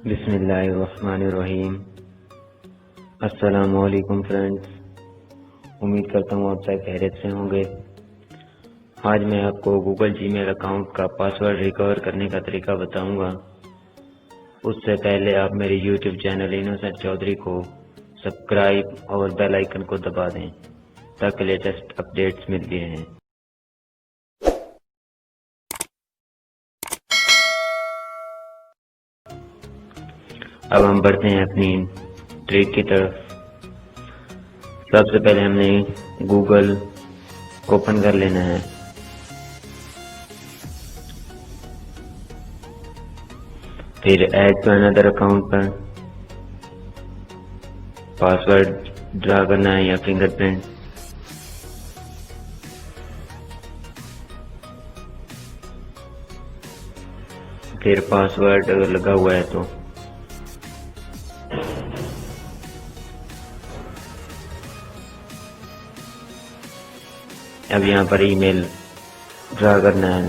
बिस्मिल्लाहिर्रहमानिर्रहीम। अस्सलामुअलैकुम फ्रेंड्स, उम्मीद करता हूँ आप सब खैरियत से होंगे। आज मैं आपको गूगल जीमेल अकाउंट का पासवर्ड रिकवर करने का तरीका बताऊंगा। उससे पहले आप मेरे यूट्यूब चैनल इनोसेंट चौधरी को सब्सक्राइब और बेल आइकन को दबा दें ताकि लेटेस्ट अपडेट्स मिलती रहें। अब हम बढ़ते हैं अपनी ट्रिक की तरफ। सबसे पहले हमने गूगल ओपन कर लेना है। फिर ऐड टू अनदर अकाउंट पर पासवर्ड ड्रा करना है या फिंगरप्रिंट। फिर पासवर्ड अगर लगा हुआ है तो अब यहाँ पर ईमेल ड्रा करना है।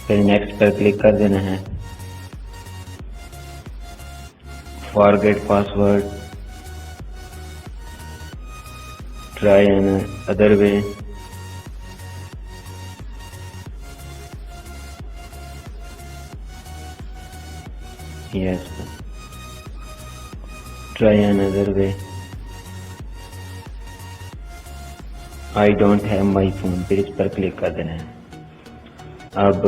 फिर नेक्स्ट पर क्लिक कर देना है। Forget password, try another way, yes, try another way, I don't have my phone. फिर इस पर क्लिक कर देना है। अब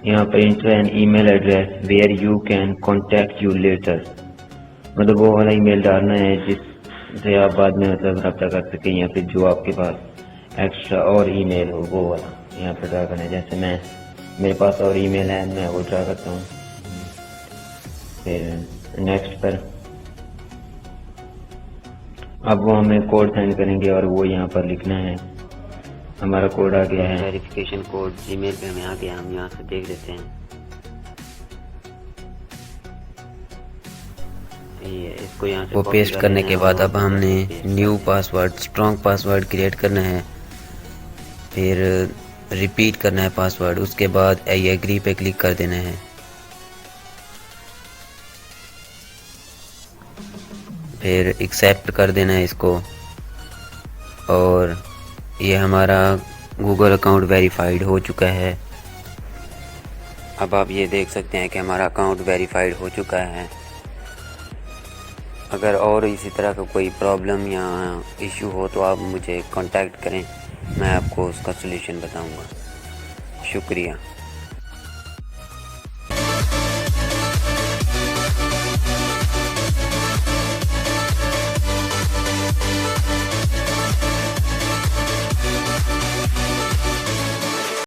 यहाँ पर enter an email address where you can contact you later, मतलब वो वाला ईमेल डालना है जिससे आप बाद में मतलब रब्ता कर सकें, या फिर जो आपके पास एक्स्ट्रा और ईमेल हो वो वाला यहाँ पर ड्रा करना है। जैसे मेरे पास और ईमेल है, मैं वो ड्रा करता हूँ। फिर नेक्स्ट पर अब वो हमें कोड सेंड करेंगे और वो यहाँ पर लिखना है। हमारा कोड आ गया है, वेरिफिकेशन कोड जीमेल पे हमें आ गया। हम यहाँ से देख लेते हैं। इसको यहाँ से वो पेस्ट करने के बाद अब हमने new password, strong password create करना है। फिर रिपीट करना है पासवर्ड। उसके बाद आई एग्री पे क्लिक कर देना है। फिर एक्सेप्ट कर देना है इसको, और ये हमारा गूगल अकाउंट वेरीफाइड हो चुका है। अब आप ये देख सकते हैं कि हमारा अकाउंट वेरीफाइड हो चुका है। अगर और इसी तरह का कोई प्रॉब्लम या इशू हो तो आप मुझे कांटेक्ट करें, मैं आपको उसका सलूशन बताऊंगा। शुक्रिया।